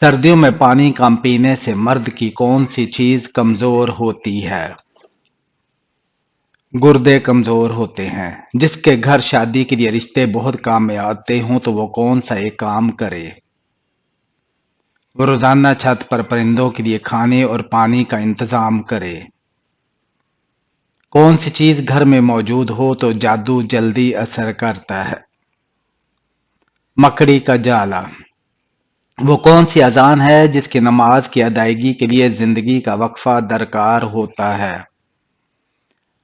سردیوں میں پانی کم پینے سے مرد کی کون سی چیز کمزور ہوتی ہے؟ گردے کمزور ہوتے ہیں۔ جس کے گھر شادی کے لیے رشتے بہت کام میں آتے ہوں تو وہ کون سا ایک کام کرے؟ وہ روزانہ چھت پر پرندوں کے لیے کھانے اور پانی کا انتظام کرے۔ کون سی چیز گھر میں موجود ہو تو جادو جلدی اثر کرتا ہے؟ مکڑی کا جالا۔ وہ کون سی اذان ہے جس کی نماز کی ادائیگی کے لیے زندگی کا وقفہ درکار ہوتا ہے؟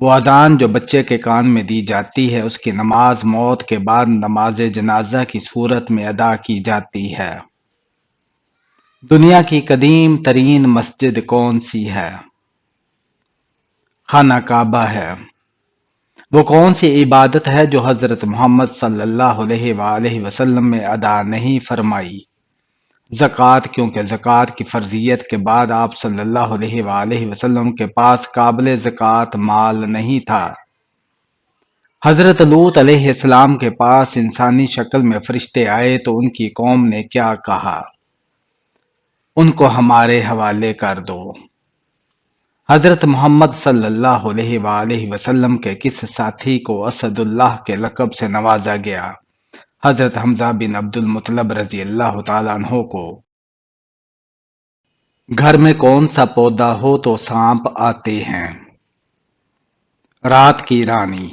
وہ اذان جو بچے کے کان میں دی جاتی ہے، اس کی نماز موت کے بعد نماز جنازہ کی صورت میں ادا کی جاتی ہے۔ دنیا کی قدیم ترین مسجد کون سی ہے؟ خانہ کعبہ ہے۔ وہ کون سی عبادت ہے جو حضرت محمد صلی اللہ علیہ وآلہ وسلم میں ادا نہیں فرمائی؟ زکوٰۃ، کیونکہ زکوٰۃ کی فرضیت کے بعد آپ صلی اللہ علیہ وآلہ وسلم کے پاس قابل زکوٰۃ مال نہیں تھا۔ حضرت لوط علیہ السلام کے پاس انسانی شکل میں فرشتے آئے تو ان کی قوم نے کیا کہا؟ ان کو ہمارے حوالے کر دو۔ حضرت محمد صلی اللہ علیہ وآلہ وسلم کے کس ساتھی کو اسد اللہ کے لقب سے نوازا گیا؟ حضرت حمزہ بن عبد المطلب رضی اللہ تعالیٰ عنہ کو۔ گھر میں کون سا پودا ہو تو سانپ آتے ہیں؟ رات کی رانی۔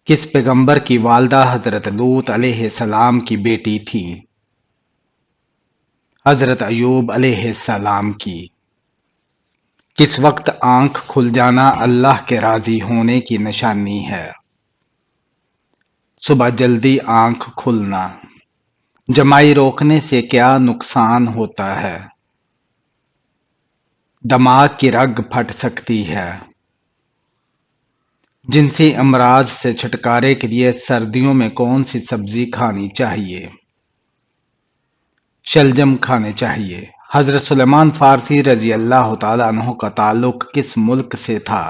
کس پیغمبر کی والدہ حضرت لوط علیہ السلام کی بیٹی تھی؟ حضرت ایوب علیہ السلام کی۔ کس وقت آنکھ کھل جانا اللہ کے راضی ہونے کی نشانی ہے؟ صبح جلدی آنکھ کھلنا۔ جمائی روکنے سے کیا نقصان ہوتا ہے؟ دماغ کی رگ پھٹ سکتی ہے۔ جنسی امراض سے چھٹکارے کے لیے سردیوں میں کون سی سبزی کھانی چاہیے؟ شلجم کھانے چاہیے۔ حضرت سلیمان فارسی رضی اللہ تعالیٰ عنہ کا تعلق کس ملک سے تھا؟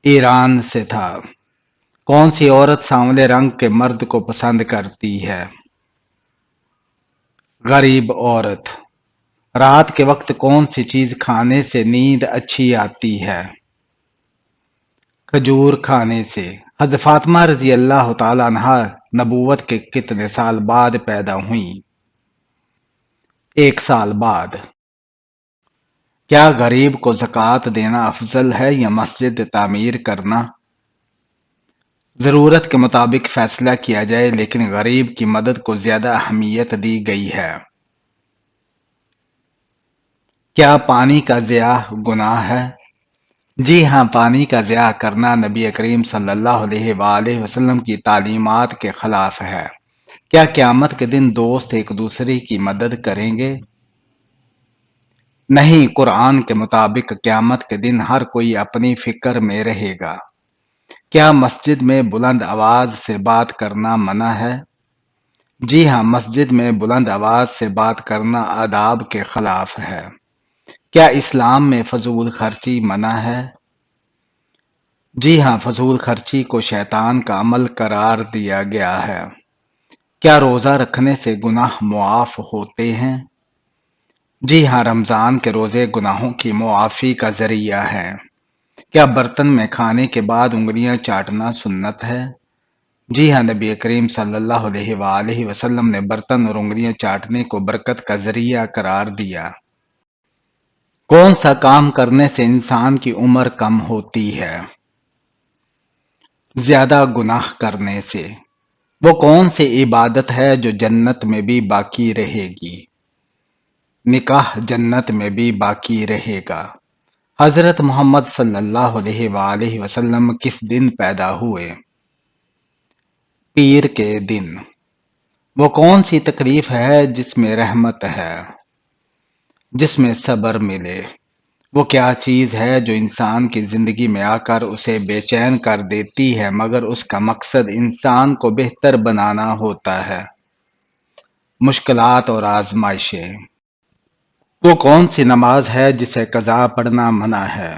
ایران سے تھا۔ کون سی عورت سانولے رنگ کے مرد کو پسند کرتی ہے؟ غریب عورت۔ رات کے وقت کون سی چیز کھانے سے نیند اچھی آتی ہے؟ کھجور کھانے سے۔ حضرت فاطمہ رضی اللہ تعالیٰ عنہا نبوت کے کتنے سال بعد پیدا ہوئیں؟ 1 سال بعد۔ کیا غریب کو زکوٰۃ دینا افضل ہے یا مسجد تعمیر کرنا؟ ضرورت کے مطابق فیصلہ کیا جائے، لیکن غریب کی مدد کو زیادہ اہمیت دی گئی ہے۔ کیا پانی کا ضیاع گناہ ہے؟ جی ہاں، پانی کا ضیاع کرنا نبی کریم صلی اللہ علیہ وآلہ وسلم کی تعلیمات کے خلاف ہے۔ کیا قیامت کے دن دوست ایک دوسرے کی مدد کریں گے؟ نہیں، قرآن کے مطابق قیامت کے دن ہر کوئی اپنی فکر میں رہے گا۔ کیا مسجد میں بلند آواز سے بات کرنا منع ہے؟ جی ہاں، مسجد میں بلند آواز سے بات کرنا آداب کے خلاف ہے۔ کیا اسلام میں فضول خرچی منع ہے؟ جی ہاں، فضول خرچی کو شیطان کا عمل قرار دیا گیا ہے۔ کیا روزہ رکھنے سے گناہ معاف ہوتے ہیں؟ جی ہاں، رمضان کے روزے گناہوں کی معافی کا ذریعہ ہے۔ کیا برتن میں کھانے کے بعد انگلیاں چاٹنا سنت ہے؟ جی ہاں، نبی کریم صلی اللہ علیہ وآلہ وسلم نے برتن اور انگلیاں چاٹنے کو برکت کا ذریعہ قرار دیا۔ کون سا کام کرنے سے انسان کی عمر کم ہوتی ہے؟ زیادہ گناہ کرنے سے۔ وہ کون سی عبادت ہے جو جنت میں بھی باقی رہے گی؟ نکاح جنت میں بھی باقی رہے گا۔ حضرت محمد صلی اللہ علیہ وآلہ وسلم کس دن پیدا ہوئے؟ پیر کے دن۔ وہ کون سی تکلیف ہے جس میں رحمت ہے؟ جس میں صبر ملے۔ وہ کیا چیز ہے جو انسان کی زندگی میں آ کر اسے بے چین کر دیتی ہے مگر اس کا مقصد انسان کو بہتر بنانا ہوتا ہے؟ مشکلات اور آزمائشیں۔ وہ کون سی نماز ہے جسے قضا پڑھنا منع ہے؟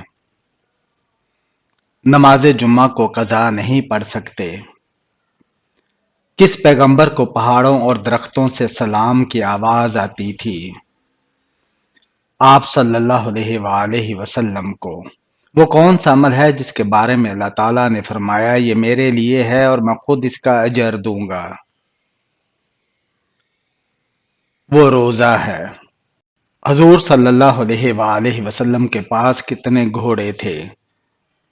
نماز جمعہ کو قضا نہیں پڑھ سکتے۔ کس پیغمبر کو پہاڑوں اور درختوں سے سلام کی آواز آتی تھی؟ آپ صلی اللہ علیہ وآلہ وسلم کو۔ وہ کون سا عمل ہے جس کے بارے میں اللہ تعالیٰ نے فرمایا یہ میرے لیے ہے اور میں خود اس کا اجر دوں گا؟ وہ روزہ ہے۔ حضور صلی اللہ علیہ وآلہ وسلم کے پاس کتنے گھوڑے تھے؟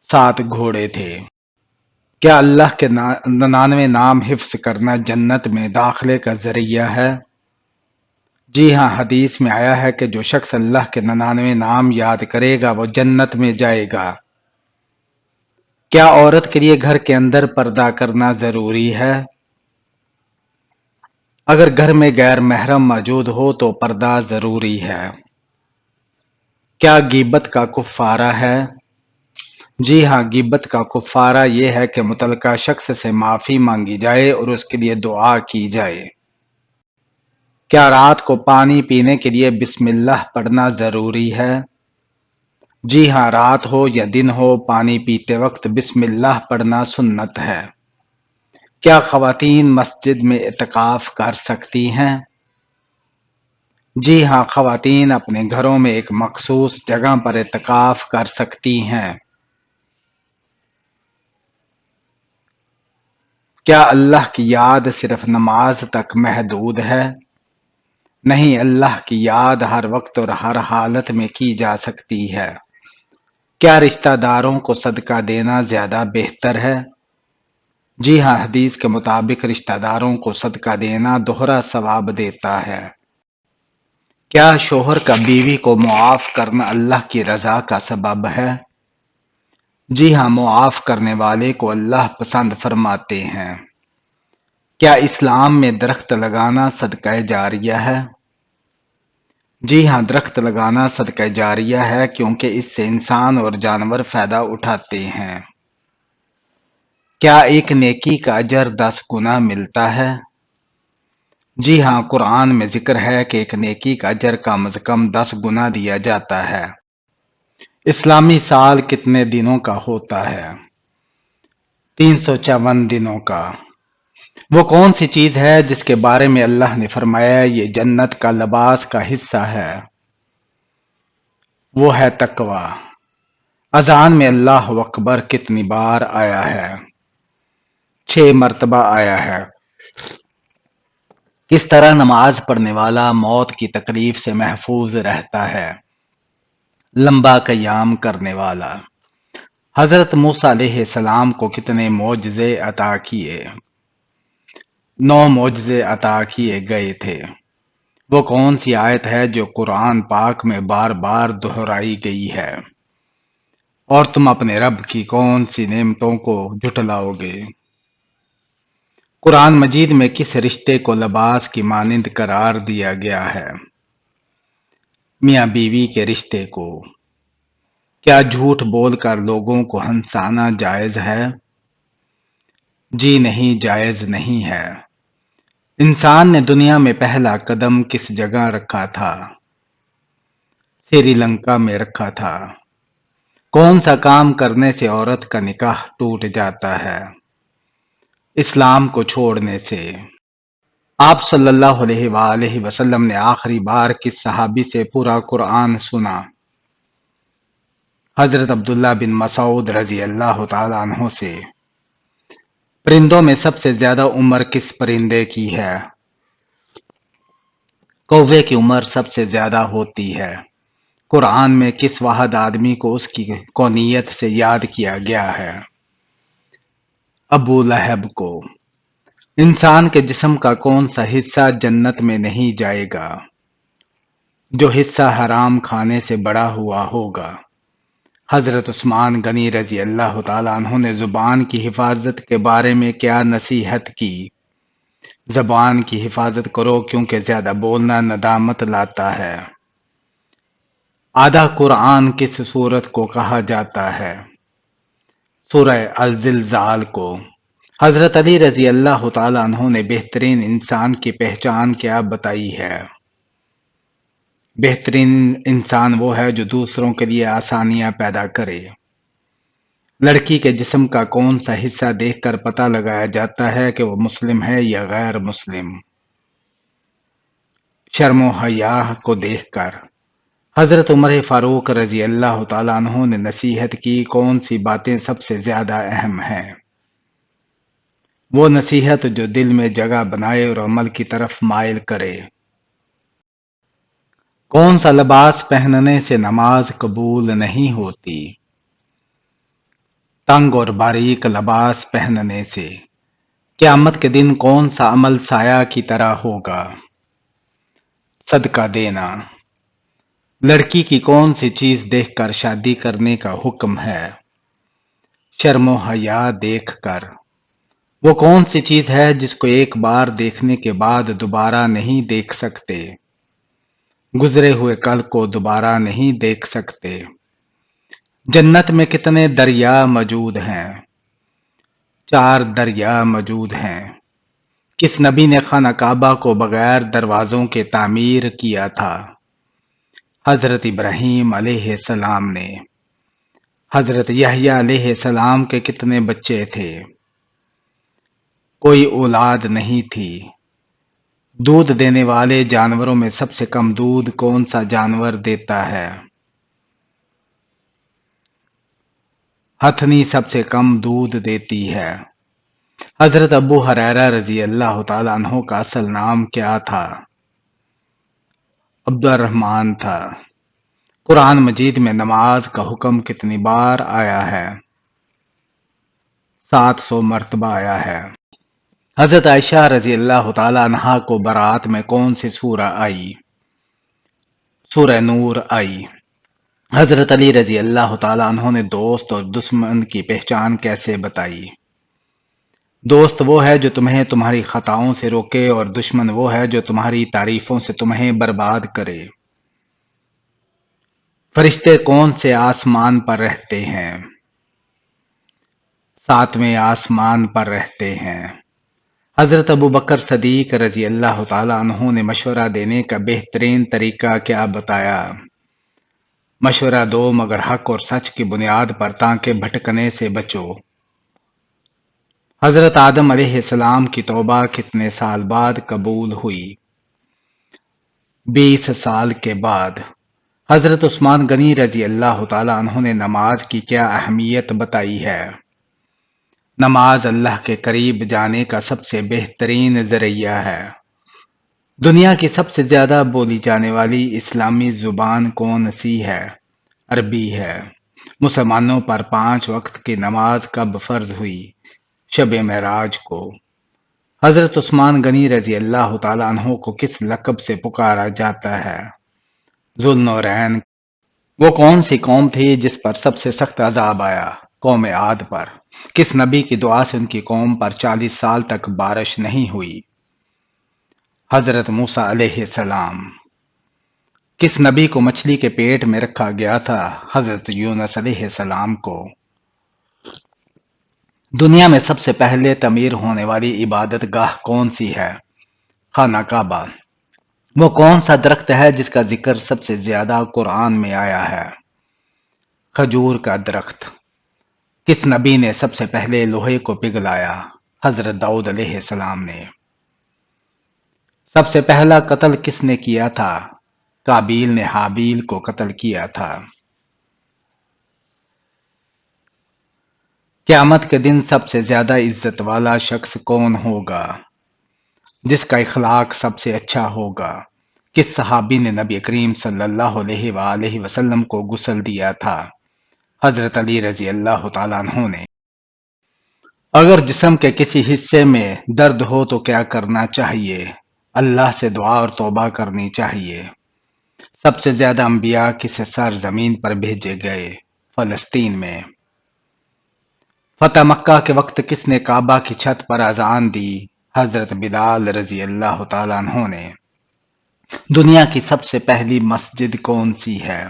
7 گھوڑے تھے۔ کیا اللہ کے 99 نام حفظ کرنا جنت میں داخلے کا ذریعہ ہے؟ جی ہاں، حدیث میں آیا ہے کہ جو شخص اللہ کے 99 نام یاد کرے گا وہ جنت میں جائے گا۔ کیا عورت کے لیے گھر کے اندر پردہ کرنا ضروری ہے؟ اگر گھر میں غیر محرم موجود ہو تو پردہ ضروری ہے۔ کیا غیبت کا کفارہ ہے؟ جی ہاں، غیبت کا کفارہ یہ ہے کہ متعلقہ شخص سے معافی مانگی جائے اور اس کے لیے دعا کی جائے۔ کیا رات کو پانی پینے کے لیے بسم اللہ پڑھنا ضروری ہے؟ جی ہاں، رات ہو یا دن ہو پانی پیتے وقت بسم اللہ پڑھنا سنت ہے۔ کیا خواتین مسجد میں اعتکاف کر سکتی ہیں؟ جی ہاں، خواتین اپنے گھروں میں ایک مخصوص جگہ پر اعتکاف کر سکتی ہیں۔ کیا اللہ کی یاد صرف نماز تک محدود ہے؟ نہیں، اللہ کی یاد ہر وقت اور ہر حالت میں کی جا سکتی ہے۔ کیا رشتہ داروں کو صدقہ دینا زیادہ بہتر ہے؟ جی ہاں، حدیث کے مطابق رشتہ داروں کو صدقہ دینا دوہرا ثواب دیتا ہے۔ کیا شوہر کا بیوی کو معاف کرنا اللہ کی رضا کا سبب ہے؟ جی ہاں، معاف کرنے والے کو اللہ پسند فرماتے ہیں۔ کیا اسلام میں درخت لگانا صدقہ جاریہ ہے؟ جی ہاں، درخت لگانا صدقہ جاریہ ہے کیونکہ اس سے انسان اور جانور فائدہ اٹھاتے ہیں۔ کیا ایک نیکی کا اجر 10 گنا ملتا ہے؟ جی ہاں، قرآن میں ذکر ہے کہ ایک نیکی کا اجر کم از کم 10 گنا دیا جاتا ہے۔ اسلامی سال کتنے دنوں کا ہوتا ہے؟ 354 دنوں کا۔ وہ کون سی چیز ہے جس کے بارے میں اللہ نے فرمایا یہ جنت کا لباس کا حصہ ہے؟ وہ ہے تقوی۔ اذان میں اللہ اکبر کتنی بار آیا ہے؟ 6 مرتبہ آیا ہے۔ کس طرح نماز پڑھنے والا موت کی تکلیف سے محفوظ رہتا ہے؟ لمبا قیام کرنے والا۔ حضرت موسیٰ علیہ السلام کو کتنے معجزے عطا کیے؟ 9 معجزے عطا کیے گئے تھے۔ وہ کون سی آیت ہے جو قرآن پاک میں بار بار دہرائی گئی ہے؟ اور تم اپنے رب کی کون سی نعمتوں کو جھٹلاؤ گے؟ قرآن مجید میں کس رشتے کو لباس کی مانند قرار دیا گیا ہے؟ میاں بیوی کے رشتے کو۔ کیا جھوٹ بول کر لوگوں کو ہنسانا جائز ہے؟ جی نہیں، جائز نہیں ہے۔ انسان نے دنیا میں پہلا قدم کس جگہ رکھا تھا؟ سری لنکا میں رکھا تھا۔ کون سا کام کرنے سے عورت کا نکاح ٹوٹ جاتا ہے؟ اسلام کو چھوڑنے سے۔ آپ صلی اللہ علیہ وآلہ وسلم نے آخری بار کس صحابی سے پورا قرآن سنا؟ حضرت عبداللہ بن مسعود رضی اللہ تعالیٰ عنہ سے۔ پرندوں میں سب سے زیادہ عمر کس پرندے کی ہے؟ کوے کی عمر سب سے زیادہ ہوتی ہے۔ قرآن میں کس واحد آدمی کو اس کی کونیت سے یاد کیا گیا ہے؟ ابو لہب کو۔ انسان کے جسم کا کون سا حصہ جنت میں نہیں جائے گا؟ جو حصہ حرام کھانے سے بڑا ہوا ہوگا۔ حضرت عثمان غنی رضی اللہ تعالیٰ عنہ نے زبان کی حفاظت کے بارے میں کیا نصیحت کی؟ زبان کی حفاظت کرو کیونکہ زیادہ بولنا ندامت لاتا ہے۔ آدھا قرآن کس سورت کو کہا جاتا ہے؟ سورہ الزلزال کو۔ حضرت علی رضی اللہ تعالیٰ عنہ نے بہترین انسان کی پہچان کیا بتائی ہے؟ بہترین انسان وہ ہے جو دوسروں کے لیے آسانیاں پیدا کرے۔ لڑکی کے جسم کا کون سا حصہ دیکھ کر پتہ لگایا جاتا ہے کہ وہ مسلم ہے یا غیر مسلم؟ شرم و حیا کو دیکھ کر۔ حضرت عمر فاروق رضی اللہ تعالیٰ عنہ نے نصیحت کی کون سی باتیں سب سے زیادہ اہم ہیں؟ وہ نصیحت جو دل میں جگہ بنائے اور عمل کی طرف مائل کرے۔ کون سا لباس پہننے سے نماز قبول نہیں ہوتی؟ تنگ اور باریک لباس پہننے سے۔ قیامت کے دن کون سا عمل سایہ کی طرح ہوگا؟ صدقہ دینا۔ لڑکی کی کون سی چیز دیکھ کر شادی کرنے کا حکم ہے؟ شرم و حیا دیکھ کر۔ وہ کون سی چیز ہے جس کو ایک بار دیکھنے کے بعد دوبارہ نہیں دیکھ سکتے؟ گزرے ہوئے کل کو دوبارہ نہیں دیکھ سکتے۔ جنت میں کتنے دریا موجود ہیں؟ 4 دریا موجود ہیں۔ کس نبی نے خانہ کعبہ کو بغیر دروازوں کے تعمیر کیا تھا؟ حضرت ابراہیم علیہ السلام نے۔ حضرت یحییٰ علیہ السلام کے کتنے بچے تھے؟ کوئی اولاد نہیں تھی۔ دودھ دینے والے جانوروں میں سب سے کم دودھ کون سا جانور دیتا ہے؟ ہتھنی سب سے کم دودھ دیتی ہے۔ حضرت ابو ہریرہ رضی اللہ تعالیٰ عنہ کا اصل نام کیا تھا؟ عبد الرحمن تھا۔ قرآن مجید میں نماز کا حکم کتنی بار آیا ہے؟ 700 مرتبہ آیا ہے۔ حضرت عائشہ رضی اللہ تعالیٰ عنہا کو برات میں کون سی سورہ آئی؟ سورہ نور آئی۔ حضرت علی رضی اللہ تعالیٰ عنہ نے دوست اور دشمن کی پہچان کیسے بتائی؟ دوست وہ ہے جو تمہیں تمہاری خطاؤں سے روکے اور دشمن وہ ہے جو تمہاری تعریفوں سے تمہیں برباد کرے۔ فرشتے کون سے آسمان پر رہتے ہیں؟ 7ویں آسمان پر رہتے ہیں۔ حضرت ابو بکر صدیق رضی اللہ تعالیٰ عنہ نے مشورہ دینے کا بہترین طریقہ کیا بتایا؟ مشورہ دو مگر حق اور سچ کی بنیاد پر تاکہ بھٹکنے سے بچو۔ حضرت آدم علیہ السلام کی توبہ کتنے سال بعد قبول ہوئی؟ 20 سال کے بعد۔ حضرت عثمان غنی رضی اللہ تعالیٰ عنہ نے نماز کی کیا اہمیت بتائی ہے؟ نماز اللہ کے قریب جانے کا سب سے بہترین ذریعہ ہے۔ دنیا کی سب سے زیادہ بولی جانے والی اسلامی زبان کون سی ہے؟ عربی ہے۔ مسلمانوں پر 5 وقت کی نماز کب فرض ہوئی؟ شب معراج کو۔ حضرت عثمان غنی رضی اللہ تعالیٰ عنہ کو کس لقب سے پکارا جاتا ہے؟ ذو النورین۔ وہ کون سی قوم تھی جس پر سب سے سخت عذاب آیا؟ قوم عاد پر۔ کس نبی کی دعا سے ان کی قوم پر 40 سال تک بارش نہیں ہوئی؟ حضرت موسیٰ علیہ السلام۔ کس نبی کو مچھلی کے پیٹ میں رکھا گیا تھا؟ حضرت یونس علیہ السلام کو۔ دنیا میں سب سے پہلے تعمیر ہونے والی عبادت گاہ کون سی ہے؟ خانہ کعبہ۔ وہ کون سا درخت ہے جس کا ذکر سب سے زیادہ قرآن میں آیا ہے؟ کھجور کا درخت۔ کس نبی نے سب سے پہلے لوہے کو پگھلایا؟ حضرت داؤد علیہ السلام نے۔ سب سے پہلا قتل کس نے کیا تھا؟ قابیل نے حابیل کو قتل کیا تھا۔ قیامت کے دن سب سے زیادہ عزت والا شخص کون ہوگا؟ جس کا اخلاق سب سے اچھا ہوگا۔ کس صحابی نے نبی کریم صلی اللہ علیہ وآلہ وسلم کو غسل دیا تھا؟ حضرت علی رضی اللہ تعالیٰ عنہ نے۔ اگر جسم کے کسی حصے میں درد ہو تو کیا کرنا چاہیے؟ اللہ سے دعا اور توبہ کرنی چاہیے۔ سب سے زیادہ انبیاء کس سرزمین پر بھیجے گئے؟ فلسطین میں۔ فتح مکہ کے وقت کس نے کعبہ کی چھت پر اذان دی؟ حضرت بلال رضی اللہ تعالیٰ عنہ نے۔ دنیا کی سب سے پہلی مسجد کون سی ہے؟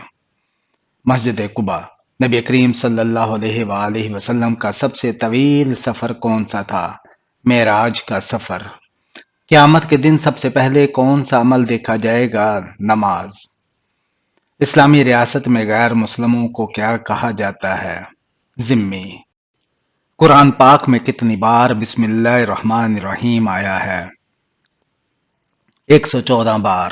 مسجد قباء۔ نبی کریم صلی اللہ علیہ وآلہ وسلم کا سب سے طویل سفر کون سا تھا؟ معراج کا سفر۔ قیامت کے دن سب سے پہلے کون سا عمل دیکھا جائے گا؟ نماز۔ اسلامی ریاست میں غیر مسلموں کو کیا کہا جاتا ہے؟ ذمے قرآن پاک میں کتنی بار بسم اللہ الرحمن الرحیم آیا ہے؟ 114 بار۔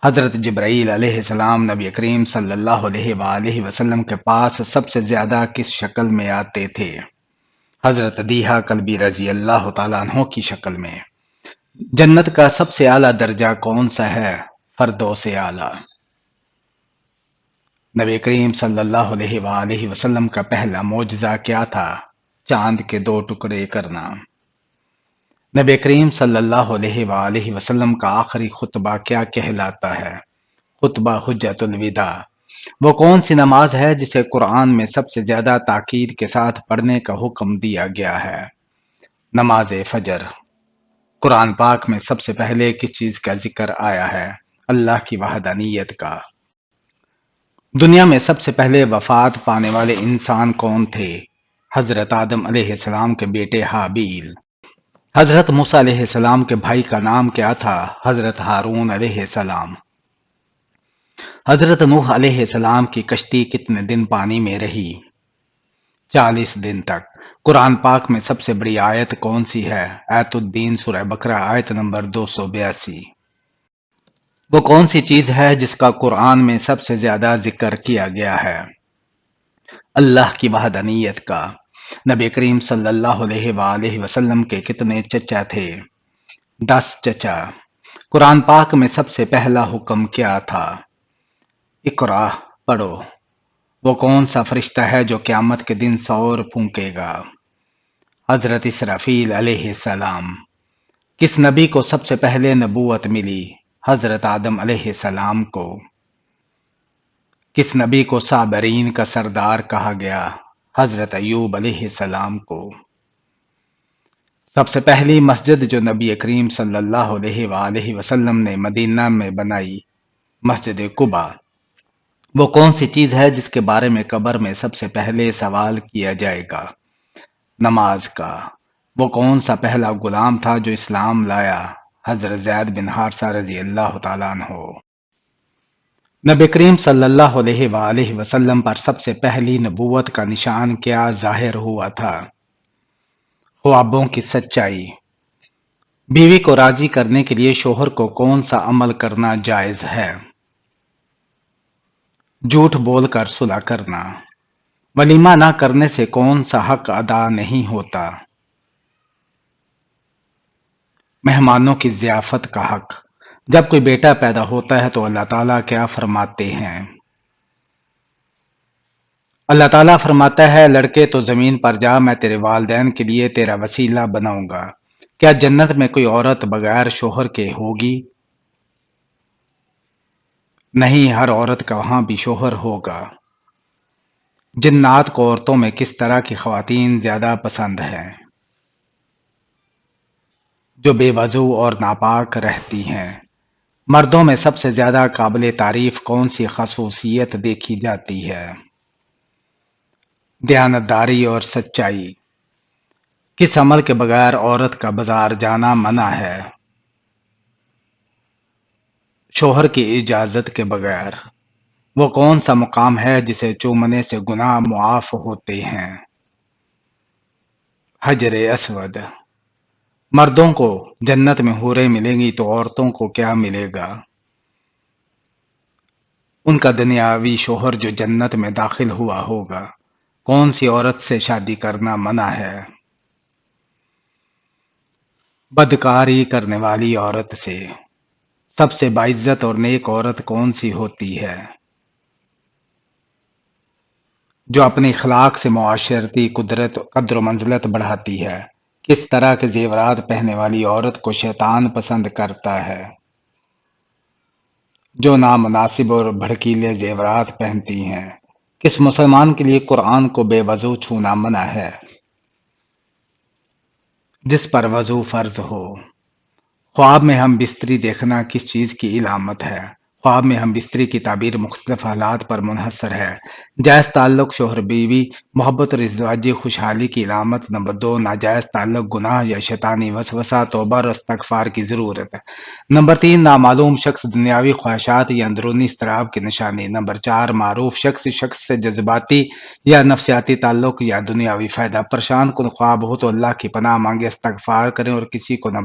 حضرت جبرائیل علیہ السلام نبی کریم صلی اللہ علیہ وآلہ وسلم کے پاس سب سے زیادہ کس شکل میں آتے تھے؟ حضرت دیہا کلبی رضی اللہ تعالیٰ عنہ کی شکل میں۔ جنت کا سب سے اعلیٰ درجہ کون سا ہے؟ فردوس اعلیٰ۔ نبی کریم صلی اللہ علیہ وآلہ وسلم کا پہلا معجزہ کیا تھا؟ چاند کے 2 ٹکڑے کرنا۔ نبی کریم صلی اللہ علیہ وآلہ وسلم کا آخری خطبہ کیا کہلاتا ہے؟ خطبہ حجت الوداع۔ وہ کون سی نماز ہے جسے قرآن میں سب سے زیادہ تاکید کے ساتھ پڑھنے کا حکم دیا گیا ہے؟ نماز فجر۔ قرآن پاک میں سب سے پہلے کس چیز کا ذکر آیا ہے؟ اللہ کی وحدانیت کا۔ دنیا میں سب سے پہلے وفات پانے والے انسان کون تھے؟ حضرت آدم علیہ السلام کے بیٹے حابیل۔ حضرت موسیٰ علیہ السلام کے بھائی کا نام کیا تھا؟ حضرت ہارون علیہ السلام۔ حضرت نوح علیہ السلام کی کشتی کتنے دن پانی میں رہی؟ 40 دن تک۔ قرآن پاک میں سب سے بڑی آیت کون سی ہے؟ آیت الدین سورہ بقرہ آیت نمبر 282۔ وہ کون سی چیز ہے جس کا قرآن میں سب سے زیادہ ذکر کیا گیا ہے؟ اللہ کی وحدانیت کا۔ نبی کریم صلی اللہ علیہ وآلہ وسلم کے کتنے چچا تھے؟ 10 چچا۔ قرآن پاک میں سب سے پہلا حکم کیا تھا؟ اقرا، پڑھو۔ وہ کون سا فرشتہ ہے جو قیامت کے دن سور پھونکے گا؟ حضرت اسرافیل علیہ السلام۔ کس نبی کو سب سے پہلے نبوت ملی؟ حضرت آدم علیہ السلام کو۔ کس نبی کو صابرین کا سردار کہا گیا؟ حضرت ایوب علیہ السلام کو۔ سب سے پہلی مسجد جو نبی کریم صلی اللہ علیہ وآلہ وسلم نے مدینہ میں بنائی، مسجد قباء۔ وہ کون سی چیز ہے جس کے بارے میں قبر میں سب سے پہلے سوال کیا جائے گا؟ نماز کا۔ وہ کون سا پہلا غلام تھا جو اسلام لایا؟ حضرت زید بن حارثہ رضی اللہ تعالیٰ عنہ۔ نبی کریم صلی اللہ علیہ وآلہ وسلم پر سب سے پہلی نبوت کا نشان کیا ظاہر ہوا تھا؟ خوابوں کی سچائی۔ بیوی کو راضی کرنے کے لیے شوہر کو کون سا عمل کرنا جائز ہے؟ جھوٹ بول کر صلح کرنا۔ ولیمہ نہ کرنے سے کون سا حق ادا نہیں ہوتا؟ مہمانوں کی ضیافت کا حق۔ جب کوئی بیٹا پیدا ہوتا ہے تو اللہ تعالیٰ کیا فرماتے ہیں؟ اللہ تعالیٰ فرماتا ہے، لڑکے تو زمین پر جا، میں تیرے والدین کے لیے تیرا وسیلہ بناؤں گا۔ کیا جنت میں کوئی عورت بغیر شوہر کے ہوگی؟ نہیں، ہر عورت کا وہاں بھی شوہر ہوگا۔ جنات کو عورتوں میں کس طرح کی خواتین زیادہ پسند ہیں؟ جو بے وضو اور ناپاک رہتی ہیں۔ مردوں میں سب سے زیادہ قابل تعریف کون سی خصوصیت دیکھی جاتی ہے؟ دیانتداری اور سچائی۔ کس عمل کے بغیر عورت کا بازار جانا منع ہے؟ شوہر کی اجازت کے بغیر۔ وہ کون سا مقام ہے جسے چومنے سے گناہ معاف ہوتے ہیں؟ حجر اسود۔ مردوں کو جنت میں حوریں ملیں گی تو عورتوں کو کیا ملے گا؟ ان کا دنیاوی شوہر جو جنت میں داخل ہوا ہوگا۔ کون سی عورت سے شادی کرنا منع ہے؟ بدکاری کرنے والی عورت سے۔ سب سے باعزت اور نیک عورت کون سی ہوتی ہے؟ جو اپنے اخلاق سے معاشرتی قدر و منزلت بڑھاتی ہے۔ کس طرح کے زیورات پہننے والی عورت کو شیطان پسند کرتا ہے؟ جو نامناسب اور بھڑکیلے زیورات پہنتی ہیں۔ کس مسلمان کے لیے قرآن کو بے وضو چھونا منع ہے؟ جس پر وضو فرض ہو۔ خواب میں ہم بستری دیکھنا کس چیز کی علامت ہے؟ خواب میں ہم بستری کی تعبیر مختلف حالات پر منحصر ہے۔ جائز تعلق شوہر بیوی محبت اور ازدواجی خوشحالی کی علامت۔ نمبر 2، ناجائز تعلق گناہ یا شیطانی وسوسہ، توبہ اور استغفار کی ضرورت ہے۔ نمبر 3، نامعلوم شخص دنیاوی خواہشات یا اندرونی اضطراب کی نشانی۔ نمبر 4، معروف شخص سے جذباتی یا نفسیاتی تعلق یا دنیاوی فائدہ۔ پریشان کن خواب ہو تو اللہ کی پناہ مانگے، استغفار کریں اور کسی کو نہ